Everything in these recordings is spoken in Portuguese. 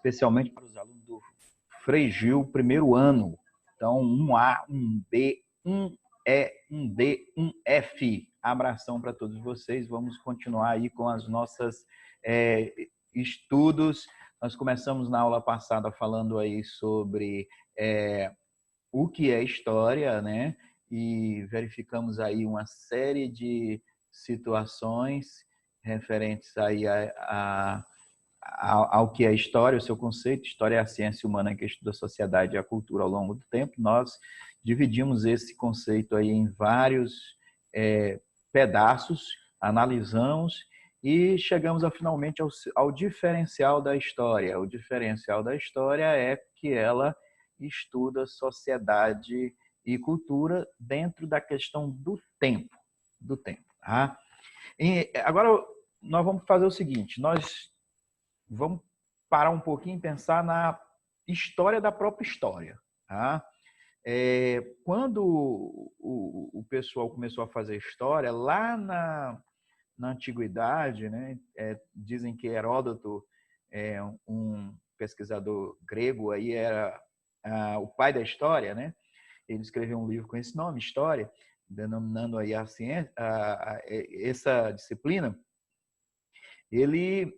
especialmente para os alunos do Frei Gil, primeiro ano. Então, 1A, 1B, 1E, 1D, 1F. Abração para todos vocês. Vamos continuar aí com as nossas estudos. Nós começamos na aula passada falando aí sobre o que é história, né? E verificamos aí uma série de situações referentes aí ao que é história, o seu conceito. História é a ciência humana que estuda a sociedade e a cultura ao longo do tempo. Nós dividimos esse conceito aí em vários pedaços, analisamos e chegamos finalmente ao diferencial da história. O diferencial da história é que ela estuda sociedade e cultura dentro da questão do tempo. Tá? E agora nós vamos fazer o seguinte, nós vamos parar um pouquinho e pensar na história da própria história. Tá? Quando o pessoal começou a fazer história, lá na antiguidade, né, dizem que Heródoto, um pesquisador grego, aí era o pai da história, né? Ele escreveu um livro com esse nome, História, denominando aí a ciência, essa disciplina. Ele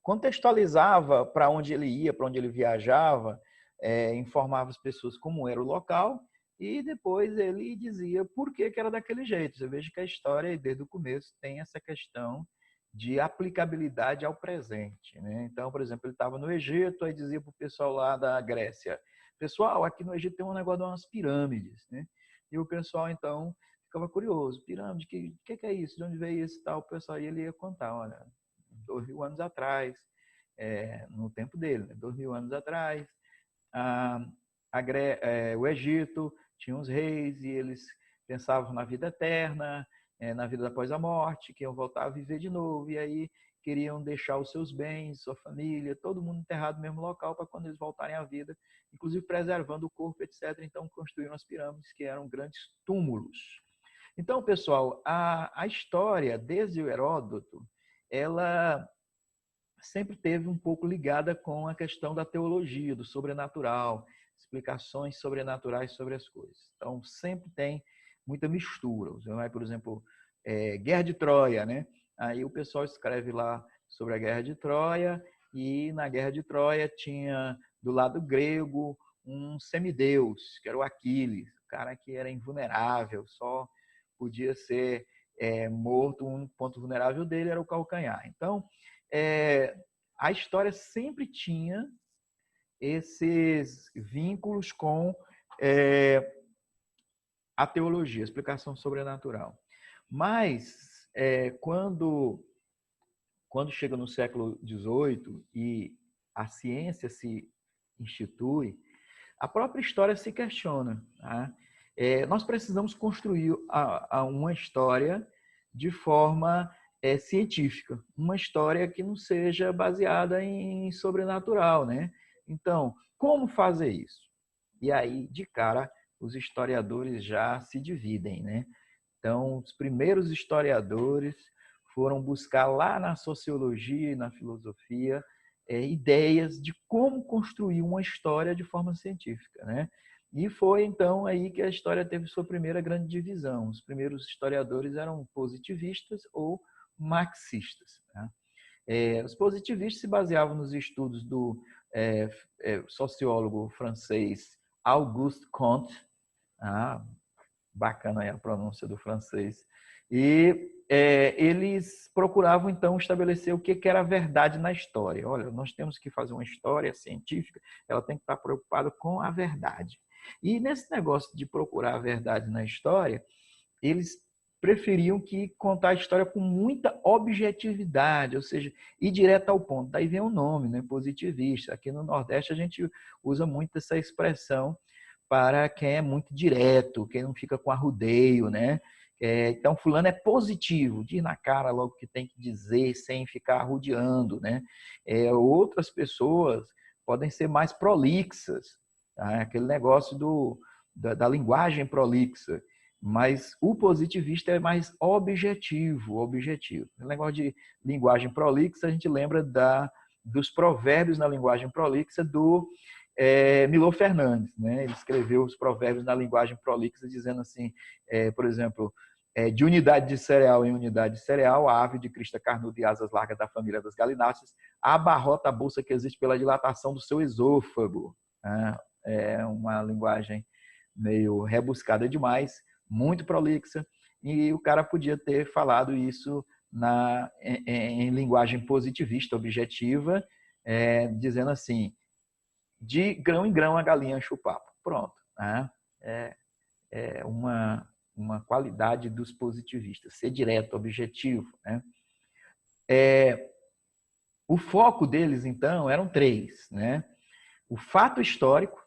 contextualizava para onde ele ia, para onde ele viajava, informava as pessoas como era o local e depois ele dizia por que era daquele jeito. Você veja que a história, desde o começo, tem essa questão de aplicabilidade ao presente, né? Então, por exemplo, ele estava no Egito, aí dizia para o pessoal lá da Grécia, pessoal, aqui no Egito tem um negócio de umas pirâmides, né? E o pessoal, então, ficava curioso, pirâmide, que é isso? De onde veio isso e tal? O pessoal, ele ia contar, olha, 2000 anos atrás, no tempo dele, né? 2000 anos atrás, o Egito tinha uns reis e eles pensavam na vida eterna, na vida após a morte, que iam voltar a viver de novo, e aí queriam deixar os seus bens, sua família, todo mundo enterrado no mesmo local para quando eles voltarem à vida, inclusive preservando o corpo, etc. Então construíram as pirâmides, que eram grandes túmulos. Então, pessoal, a história, desde o Heródoto, ela sempre teve um pouco ligada com a questão da teologia, do sobrenatural, explicações sobrenaturais sobre as coisas. Então, sempre tem muita mistura. Você vai, por exemplo, Guerra de Troia, né? Aí o pessoal escreve lá sobre a Guerra de Troia e na Guerra de Troia tinha, do lado grego, um semideus, que era o Aquiles, o cara que era invulnerável, só podia ser morto, o único ponto vulnerável dele era o calcanhar. Então, a história sempre tinha esses vínculos com a teologia, a explicação sobrenatural. Mas, quando chega no século XVIII e a ciência se institui, a própria história se questiona. Tá? Nós precisamos construir uma história de forma científica, uma história que não seja baseada em sobrenatural, né? Então, como fazer isso? E aí, de cara, os historiadores já se dividem, né? Então, os primeiros historiadores foram buscar lá na sociologia e na filosofia ideias de como construir uma história de forma científica, né? E foi então aí que a história teve sua primeira grande divisão. Os primeiros historiadores eram positivistas ou marxistas. Né? Os positivistas se baseavam nos estudos do sociólogo francês Auguste Comte, bacana aí a pronúncia do francês, e eles procuravam então estabelecer o que era a verdade na história. Olha, nós temos que fazer uma história científica, ela tem que estar preocupada com a verdade. E nesse negócio de procurar a verdade na história, eles preferiam que contar a história com muita objetividade, ou seja, ir direto ao ponto. Daí vem o nome, né? Positivista. Aqui no Nordeste a gente usa muito essa expressão para quem é muito direto, quem não fica com arrudeio, né? Então, fulano é positivo, diz na cara logo o que tem que dizer, sem ficar arrudeando, né? Outras pessoas podem ser mais prolixas, tá? Aquele negócio da linguagem prolixa. Mas o positivista é mais objetivo. O negócio de linguagem prolixa, a gente lembra dos provérbios na linguagem prolixa do Milor Fernandes, né? Ele escreveu os provérbios na linguagem prolixa dizendo assim, por exemplo, de unidade de cereal em unidade de cereal, a ave de crista carnuda e asas largas da família das galináceas abarrota a bolsa que existe pela dilatação do seu esôfago. Né? É uma linguagem meio rebuscada demais, muito prolixa, e o cara podia ter falado isso em linguagem positivista, objetiva, dizendo assim, de grão em grão a galinha enche o papo. Pronto. Né? É uma qualidade dos positivistas, ser direto, objetivo. Né? O foco deles, então, eram três. Né? O fato histórico,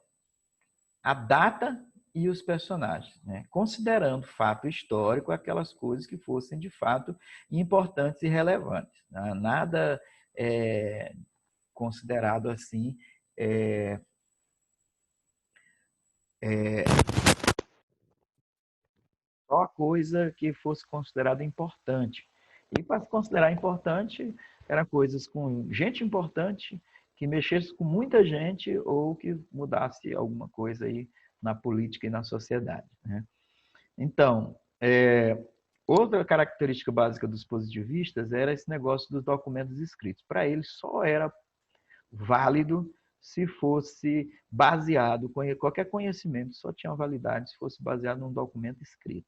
a data e os personagens, né? Considerando fato histórico aquelas coisas que fossem de fato importantes e relevantes. Né? Nada considerado assim só a coisa que fosse considerada importante. E para se considerar importante, eram coisas com gente importante, que mexesse com muita gente ou que mudasse alguma coisa aí na política e na sociedade. Né? Então, outra característica básica dos positivistas era esse negócio dos documentos escritos. Para eles, só era válido se fosse baseado, qualquer conhecimento só tinha validade se fosse baseado num documento escrito.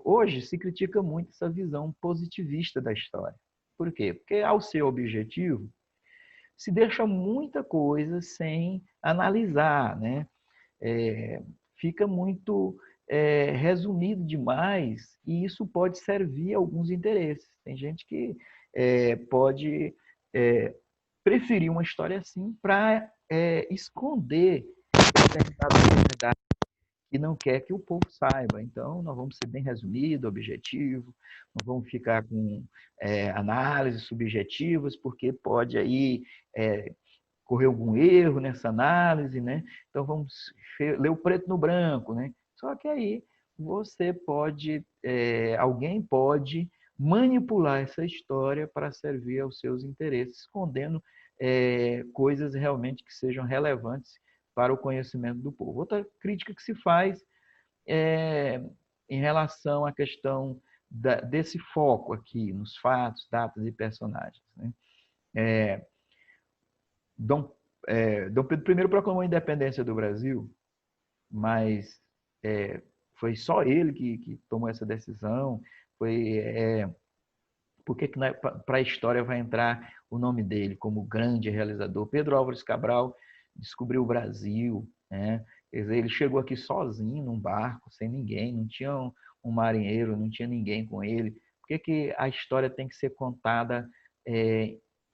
Hoje se critica muito essa visão positivista da história. Por quê? Porque ao ser objetivo, se deixa muita coisa sem analisar, né? Fica muito resumido demais e isso pode servir a alguns interesses. Tem gente que pode preferir uma história assim para esconder determinada verdade e não quer que o povo saiba. Então, nós vamos ser bem resumido, objetivo, não vamos ficar com análises subjetivas, porque pode aí correr algum erro nessa análise, né? Então, vamos ler o preto no branco, né? Só que aí você pode, alguém pode manipular essa história para servir aos seus interesses, escondendo coisas realmente que sejam relevantes para o conhecimento do povo. Outra crítica que se faz em relação à questão desse foco aqui nos fatos, datas e personagens. Né? Dom Pedro I proclamou a independência do Brasil, mas foi só ele que tomou essa decisão. Por que para a história vai entrar o nome dele como grande realizador? Pedro Álvares Cabral descobriu o Brasil, né? Quer dizer, ele chegou aqui sozinho num barco, sem ninguém, não tinha um marinheiro, não tinha ninguém com ele. Por que a história tem que ser contada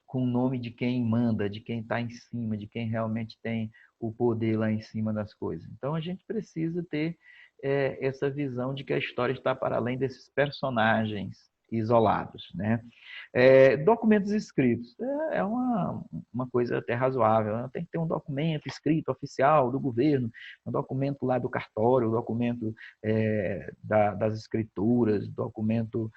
com o nome de quem manda, de quem está em cima, de quem realmente tem o poder lá em cima das coisas? Então, a gente precisa ter essa visão de que a história está para além desses personagens isolados. Né? Documentos escritos é uma coisa até razoável. Né? Tem que ter um documento escrito oficial do governo, um documento lá do cartório, um documento das escrituras, documento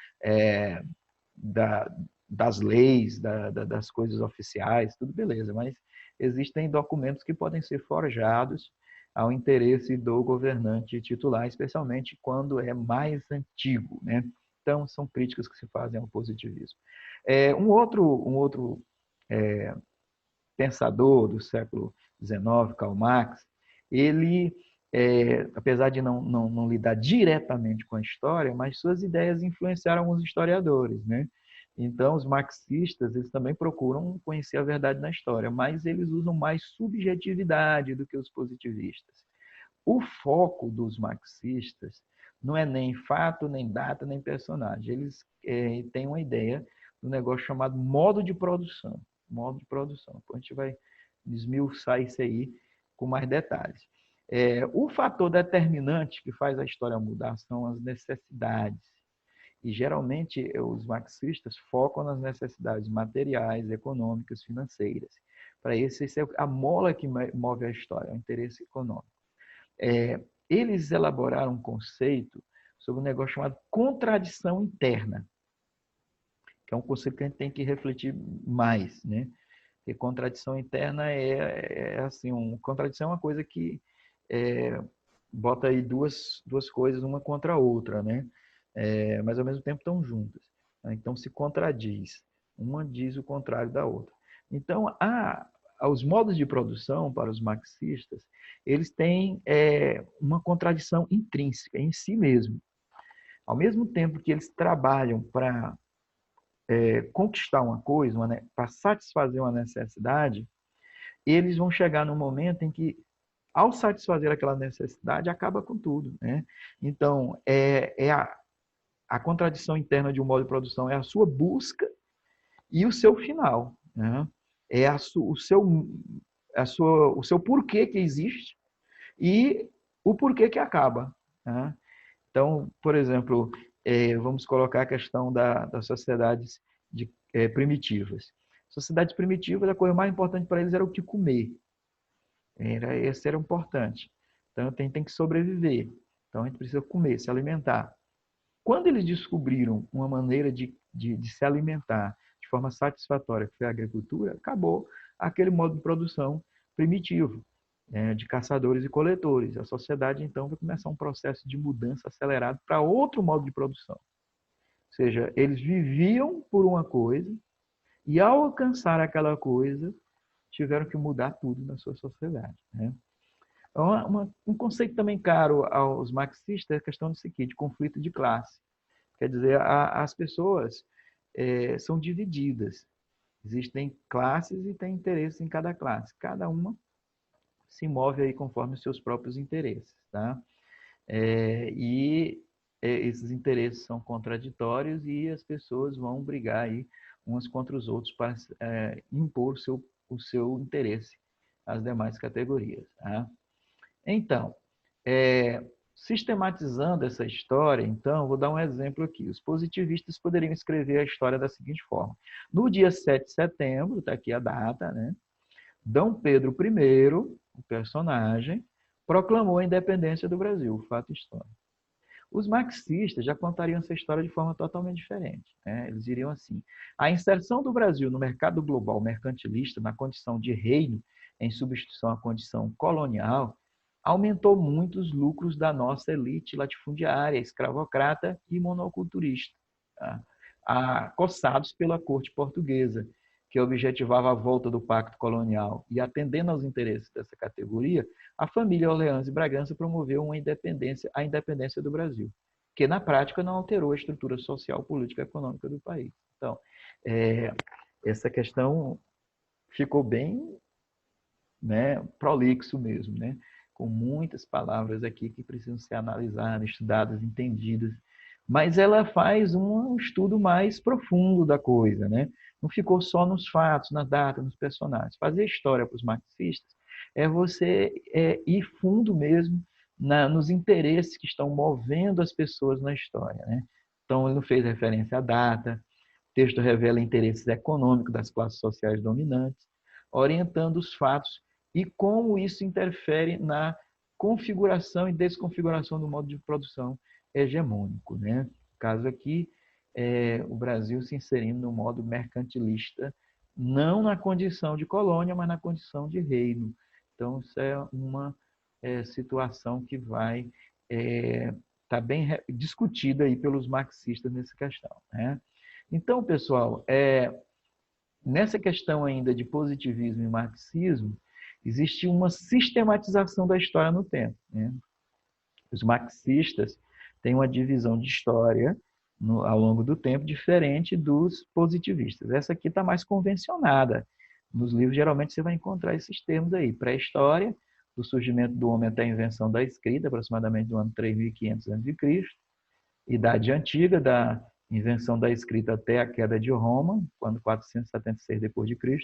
das leis, das coisas oficiais, tudo beleza, mas existem documentos que podem ser forjados ao interesse do governante titular, especialmente quando é mais antigo, né? Então, são críticas que se fazem ao positivismo. Um outro pensador do século XIX, Karl Marx, ele, apesar de não lidar diretamente com a história, mas suas ideias influenciaram alguns historiadores, né? Então, os marxistas, eles também procuram conhecer a verdade na história, mas eles usam mais subjetividade do que os positivistas. O foco dos marxistas não é nem fato, nem data, nem personagem. Eles têm uma ideia do negócio chamado modo de produção. Modo de produção. Depois a gente vai esmiuçar isso aí com mais detalhes. O fator determinante que faz a história mudar são as necessidades. E, geralmente, os marxistas focam nas necessidades materiais, econômicas, financeiras. Para isso, é a mola que move a história, o interesse econômico. Eles elaboraram um conceito sobre um negócio chamado contradição interna, que é um conceito que a gente tem que refletir mais. Né? E contradição interna é assim, contradição é uma coisa que bota aí duas coisas uma contra a outra, né? Mas ao mesmo tempo estão juntas. Né? Então se contradiz. Uma diz o contrário da outra. Então, os modos de produção para os marxistas, eles têm uma contradição intrínseca em si mesmo. Ao mesmo tempo que eles trabalham para conquistar uma coisa, para satisfazer uma necessidade, eles vão chegar num momento em que, ao satisfazer aquela necessidade, acaba com tudo. Né? Então, a contradição interna de um modo de produção é a sua busca e o seu final. Né? É o seu porquê que existe e o porquê que acaba. Né? Então, por exemplo, vamos colocar a questão das sociedades primitivas. Sociedades primitivas, a coisa mais importante para eles era o que comer. Esse era importante. Então, tem que sobreviver. Então, a gente precisa comer, se alimentar. Quando eles descobriram uma maneira de se alimentar de forma satisfatória, que foi a agricultura, acabou aquele modo de produção primitivo, de caçadores e coletores. A sociedade, então, vai começar um processo de mudança acelerado para outro modo de produção. Ou seja, eles viviam por uma coisa e, ao alcançar aquela coisa, tiveram que mudar tudo na sua sociedade. Né? Um conceito também caro aos marxistas é a questão do seguinte, de conflito de classe. Quer dizer, as pessoas são divididas. Existem classes e tem interesses em cada classe. Cada uma se move aí conforme os seus próprios interesses. Tá? Esses interesses são contraditórios e as pessoas vão brigar aí umas contra os outros para impor o seu interesse às demais categorias. Tá? Então, sistematizando essa história, então, vou dar um exemplo aqui. Os positivistas poderiam escrever a história da seguinte forma. No dia 7 de setembro, está aqui a data, né? Dom Pedro I, o personagem, proclamou a independência do Brasil, fato histórico. Os marxistas já contariam essa história de forma totalmente diferente. Né? Eles diriam assim, a inserção do Brasil no mercado global mercantilista na condição de reino, em substituição à condição colonial, aumentou muito os lucros da nossa elite latifundiária, escravocrata e monoculturista, tá? Acossados pela corte portuguesa, que objetivava a volta do pacto colonial e, atendendo aos interesses dessa categoria, a família Orleans e Bragança promoveu a independência do Brasil, que na prática não alterou a estrutura social, política e econômica do país. Então, essa questão ficou bem, né, prolixo mesmo, né? Com muitas palavras aqui que precisam ser analisadas, estudadas, entendidas, mas ela faz um estudo mais profundo da coisa, né? Não ficou só nos fatos, na data, nos personagens. Fazer história para os marxistas é você ir fundo mesmo nos interesses que estão movendo as pessoas na história, né? Então, ele não fez referência à data, o texto revela interesses econômicos das classes sociais dominantes, orientando os fatos e como isso interfere na configuração e desconfiguração do modo de produção hegemônico. Né? No caso aqui, o Brasil se inserindo no modo mercantilista, não na condição de colônia, mas na condição de reino. Então, isso é uma situação que vai estar bem discutida aí pelos marxistas nessa questão. Né? Então, pessoal, nessa questão ainda de positivismo e marxismo, existe uma sistematização da história no tempo. Né? Os marxistas têm uma divisão de história ao longo do tempo diferente dos positivistas. Essa aqui está mais convencionada. Nos livros, geralmente, você vai encontrar esses termos aí. Pré-história, do surgimento do homem até a invenção da escrita, aproximadamente do ano 3.500 a.C. Idade Antiga, da invenção da escrita até a queda de Roma, quando 476 d.C.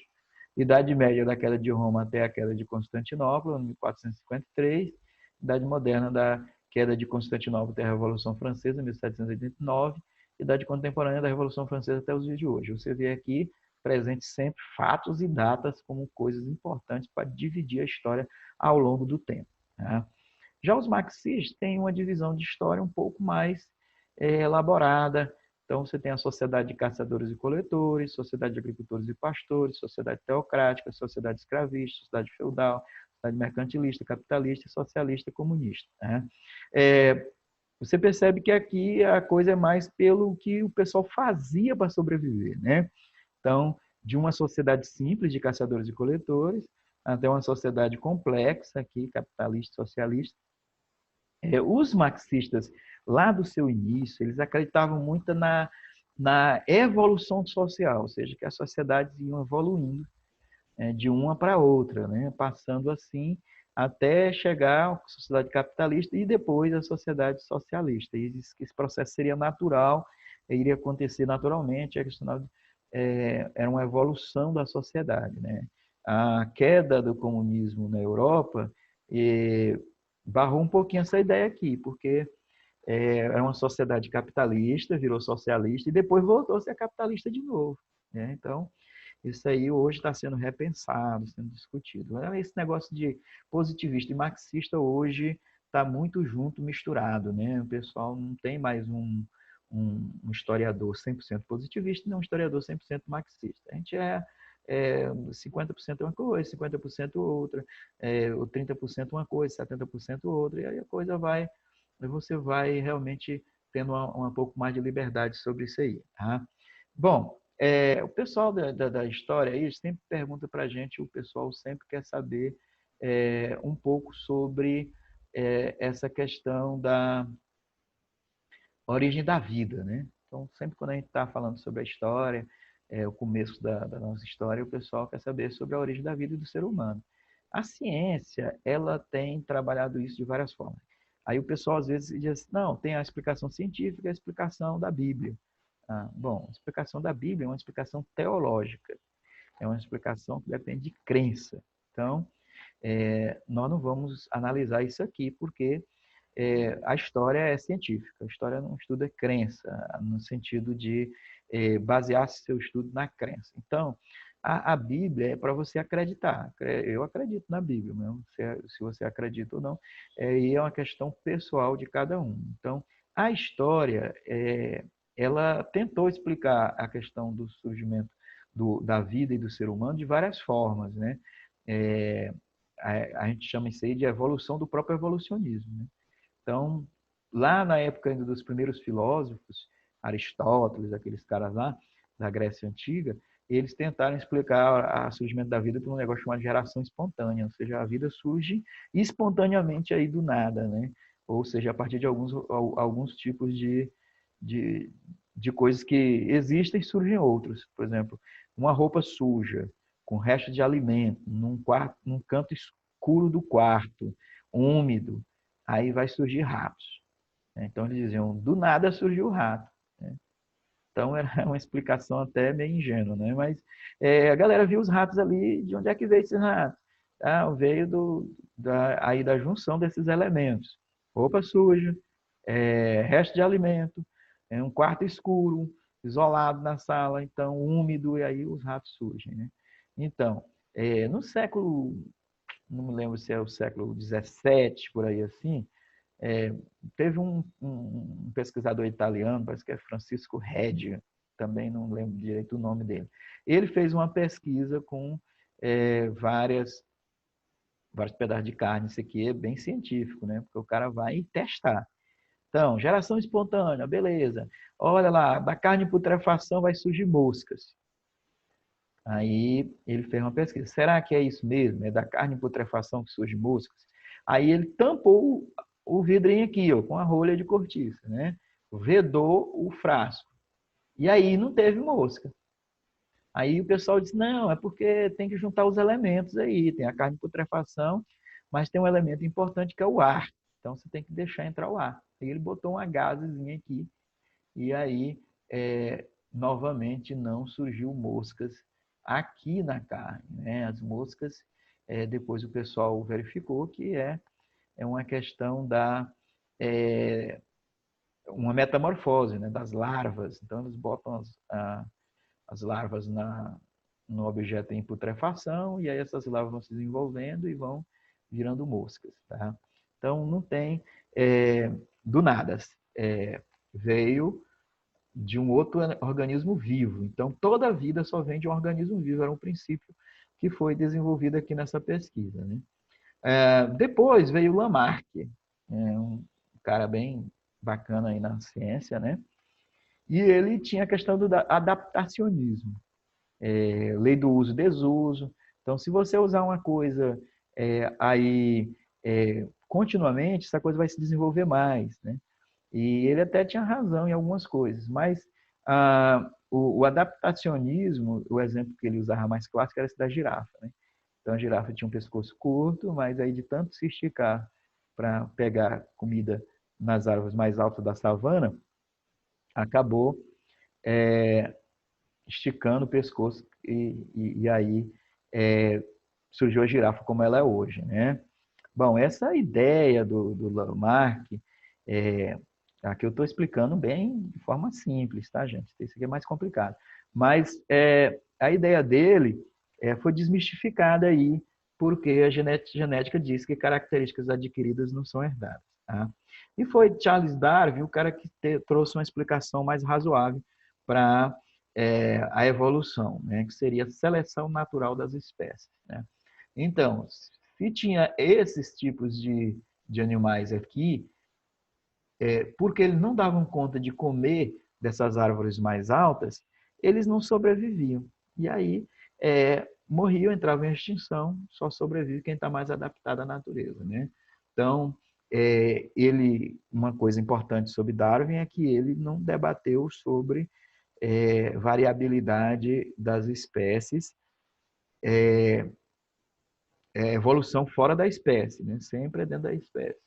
Idade Média, da queda de Roma até a queda de Constantinopla, 1453. Idade Moderna, da queda de Constantinopla até a Revolução Francesa, 1789. Idade Contemporânea, da Revolução Francesa até os dias de hoje. Você vê aqui presente sempre fatos e datas como coisas importantes para dividir a história ao longo do tempo. Né? Já os marxistas têm uma divisão de história um pouco mais elaborada, Então, você tem a sociedade de caçadores e coletores, sociedade de agricultores e pastores, sociedade teocrática, sociedade escravista, sociedade feudal, sociedade mercantilista, capitalista, socialista e comunista, né? Você percebe que aqui a coisa é mais pelo que o pessoal fazia para sobreviver, né? Então, de uma sociedade simples de caçadores e coletores até uma sociedade complexa aqui, capitalista, socialista. Os marxistas, lá do seu início, eles acreditavam muito na evolução social, ou seja, que as sociedades iam evoluindo de uma para outra, né? Passando assim até chegar à sociedade capitalista e depois à sociedade socialista. E esse processo seria natural, iria acontecer naturalmente, era uma evolução da sociedade, né? A queda do comunismo na Europa barrou um pouquinho essa ideia aqui, porque era uma sociedade capitalista, virou socialista e depois voltou a ser capitalista de novo, né? Então, isso aí hoje está sendo repensado, sendo discutido. Esse negócio de positivista e marxista hoje está muito junto, misturado, né? O pessoal não tem mais um historiador 100% positivista e não um historiador 100% marxista. A gente 50% uma coisa, 50% outra, ou 30% uma coisa, 70% outra, e aí a coisa você vai realmente tendo um pouco mais de liberdade sobre isso aí. Tá? Bom, o pessoal da história aí sempre pergunta para a gente, o pessoal sempre quer saber um pouco sobre essa questão da origem da vida, né? Então, sempre quando a gente está falando sobre a história, o começo da nossa história, o pessoal quer saber sobre a origem da vida e do ser humano. A ciência, ela tem trabalhado isso de várias formas. Aí o pessoal às vezes diz assim, não, tem a explicação científica e a explicação da Bíblia. Bom, a explicação da Bíblia é uma explicação teológica, é uma explicação que depende de crença. Então, nós não vamos analisar isso aqui, porque a história é científica, a história não estuda crença, no sentido de basear seu estudo na crença. Então, a Bíblia é para você acreditar. Eu acredito na Bíblia, mesmo, se você acredita ou não, e é uma questão pessoal de cada um. Então, a história, ela tentou explicar a questão do surgimento da vida e do ser humano de várias formas, né? A gente chama isso aí de evolução do próprio evolucionismo, né? Então, lá na época ainda dos primeiros filósofos, Aristóteles, aqueles caras lá da Grécia Antiga, eles tentaram explicar o surgimento da vida por um negócio chamado geração espontânea, ou seja, a vida surge espontaneamente aí do nada, né? Ou seja, a partir de alguns tipos de coisas que existem, surgem outros. Por exemplo, uma roupa suja, com resto de alimento, num canto escuro do quarto, úmido, aí vai surgir ratos. Então eles diziam, do nada surgiu o rato. Então era uma explicação até meio ingênua, né? Mas a galera viu os ratos ali, de onde é que veio esses ratos? Veio aí da junção desses elementos. Roupa suja, resto de alimento, um quarto escuro, isolado na sala, então úmido, e aí os ratos surgem, né? Então, no século, não me lembro se é o século XVII, por aí assim, teve um pesquisador italiano, parece que é Francisco Redi, também não lembro direito o nome dele. Ele fez uma pesquisa com vários pedaços de carne, isso aqui é bem científico, né? Porque o cara vai testar. Então, geração espontânea, beleza. Olha lá, da carne em putrefação vai surgir moscas. Aí ele fez uma pesquisa. Será que é isso mesmo? É da carne em putrefação que surge moscas? Aí ele tampou o vidrinho aqui, ó, com a rolha de cortiça, né? Vedou o frasco. E aí não teve mosca. Aí o pessoal disse, não, é porque tem que juntar os elementos aí. Tem a carne em putrefação, mas tem um elemento importante que é o ar. Então você tem que deixar entrar o ar. Aí ele botou uma gazezinha aqui. E aí, novamente, não surgiu moscas aqui na carne, né? As moscas, depois o pessoal verificou que é uma questão uma metamorfose, né? Das larvas. Então, eles botam as larvas no objeto em putrefação e aí essas larvas vão se desenvolvendo e vão virando moscas, tá? Então, não tem do nada. Veio de um outro organismo vivo. Então, toda a vida só vem de um organismo vivo. Era um princípio que foi desenvolvido aqui nessa pesquisa, né? Depois veio Lamarck, um cara bem bacana aí na ciência, né? E ele tinha a questão do adaptacionismo, lei do uso e desuso. Então, se você usar uma coisa aí continuamente, essa coisa vai se desenvolver mais, né? E ele até tinha razão em algumas coisas, mas o adaptacionismo, o exemplo que ele usava mais clássico era esse da girafa, né? Então a girafa tinha um pescoço curto, mas aí de tanto se esticar para pegar comida nas árvores mais altas da savana, acabou esticando o pescoço e aí surgiu a girafa como ela é hoje, né? Bom, essa ideia do Lamarck, aqui eu estou explicando bem de forma simples, tá, gente? Isso aqui é mais complicado. Mas a ideia dele foi desmistificada aí, porque a genética diz que características adquiridas não são herdadas. Tá? E foi Charles Darwin o cara que trouxe uma explicação mais razoável para a evolução, né? Que seria a seleção natural das espécies. Né? Então, se tinha esses tipos de animais aqui, porque eles não davam conta de comer dessas árvores mais altas, eles não sobreviviam. E aí morriam, entravam em extinção, só sobrevive quem está mais adaptado à natureza. Né? Então, uma coisa importante sobre Darwin é que ele não debateu sobre variabilidade das espécies, evolução fora da espécie, né? Sempre é dentro da espécie.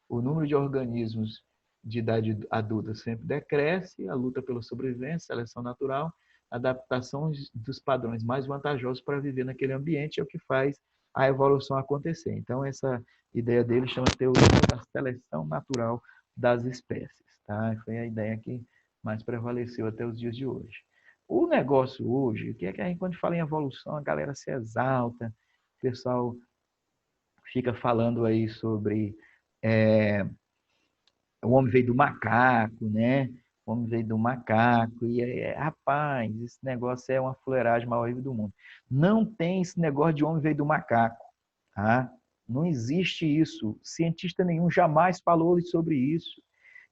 O número de organismos de idade adulta sempre decresce, a luta pela sobrevivência, seleção natural, adaptação dos padrões mais vantajosos para viver naquele ambiente é o que faz a evolução acontecer. Então, essa ideia dele chama teoria da seleção natural das espécies. Tá? Foi a ideia que mais prevaleceu até os dias de hoje. O negócio hoje, o que é que a gente, quando fala em evolução, a galera se exalta, o pessoal fica falando aí sobre o homem veio do macaco, né? O homem veio do macaco. E, rapaz, esse negócio é uma fuleiragem mais horrível do mundo. Não tem esse negócio de homem veio do macaco, tá? Não existe isso. Cientista nenhum jamais falou sobre isso.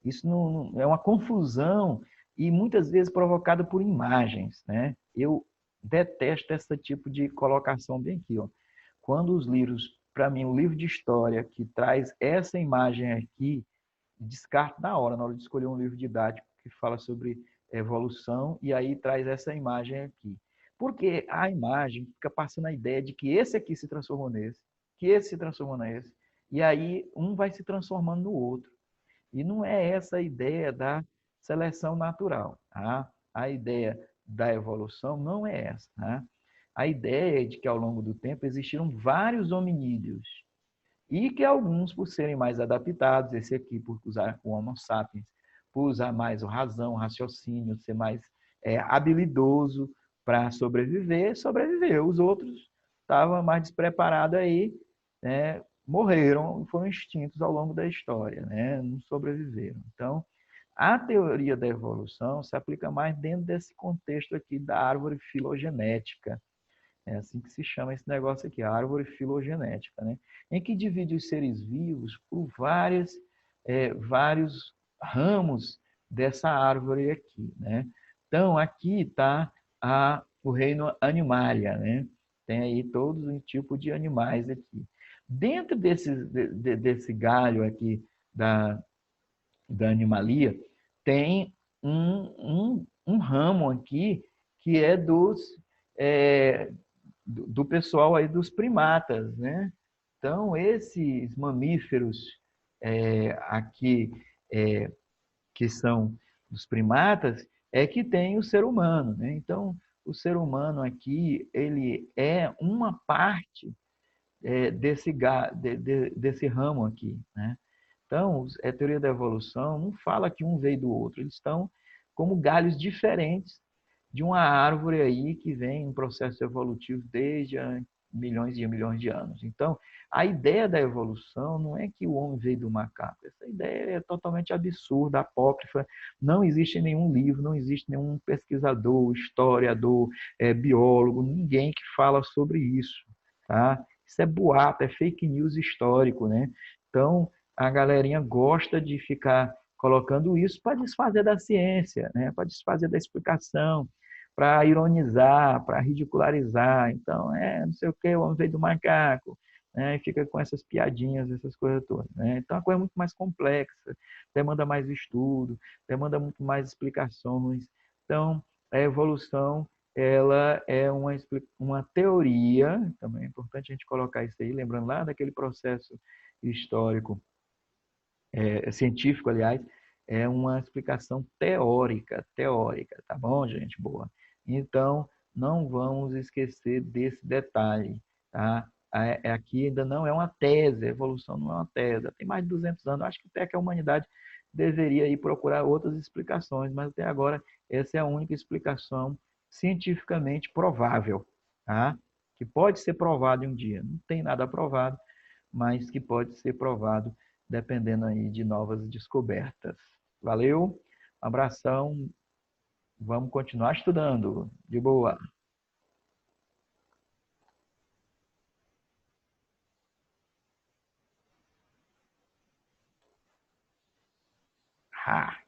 Isso não é uma confusão e muitas vezes provocada por imagens, né? Eu detesto esse tipo de colocação bem aqui, ó. Quando os livros, para mim, o livro de história que traz essa imagem aqui, descarto na hora de escolher um livro didático que fala sobre evolução e aí traz essa imagem aqui. Porque a imagem fica passando a ideia de que esse aqui se transformou nesse, que esse se transformou nesse, e aí um vai se transformando no outro. E não é essa a ideia da seleção natural. Tá? A ideia da evolução não é essa. Tá? A ideia é de que ao longo do tempo existiram vários hominídeos e que alguns, por serem mais adaptados, esse aqui por usar o Homo sapiens, por usar mais a razão, o raciocínio, ser mais habilidoso para sobreviver, sobreviveu. Os outros estavam mais despreparados aí, né? Morreram e foram extintos ao longo da história, né? Não sobreviveram. Então, a teoria da evolução se aplica mais dentro desse contexto aqui da árvore filogenética. É assim que se chama esse negócio aqui, a árvore filogenética, né? Em que divide os seres vivos por vários ramos dessa árvore aqui, né? Então, aqui está o reino Animalia, né? Tem aí todos os tipos de animais aqui. Dentro desse galho aqui da Animalia, tem um ramo aqui que é do pessoal aí dos primatas, né? Então, esses mamíferos aqui, que são dos primatas, é que tem o ser humano, né? Então, o ser humano aqui, ele é uma parte desse ramo aqui, né? Então, a teoria da evolução não fala que um veio do outro, eles estão como galhos diferentes de uma árvore aí que vem em um processo evolutivo desde milhões e milhões de anos. Então, a ideia da evolução não é que o homem veio do macaco. Essa ideia é totalmente absurda, apócrifa. Não existe nenhum livro, não existe nenhum pesquisador, historiador, biólogo, ninguém que fala sobre isso, tá? Isso é boato, é fake news histórico, né? Então, a galerinha gosta de ficar colocando isso para desfazer da ciência, né? Para desfazer da explicação, para ironizar, para ridicularizar. Então, não sei o que, o homem veio do macaco, né? E fica com essas piadinhas, essas coisas todas, né? Então, a coisa é muito mais complexa, demanda mais estudo, demanda muito mais explicações. Então, a evolução, ela é uma teoria, também é importante a gente colocar isso aí, lembrando lá daquele processo histórico, científico, aliás, é uma explicação teórica, tá bom, gente boa? Então, não vamos esquecer desse detalhe, tá? Aqui ainda não é uma tese, a evolução não é uma tese. Tem mais de 200 anos, acho que até que a humanidade deveria ir procurar outras explicações, mas até agora essa é a única explicação cientificamente provável, tá? Que pode ser provado em um dia. Não tem nada provado, mas que pode ser provado dependendo aí de novas descobertas. Valeu, abração, vamos continuar estudando. De boa. Ha.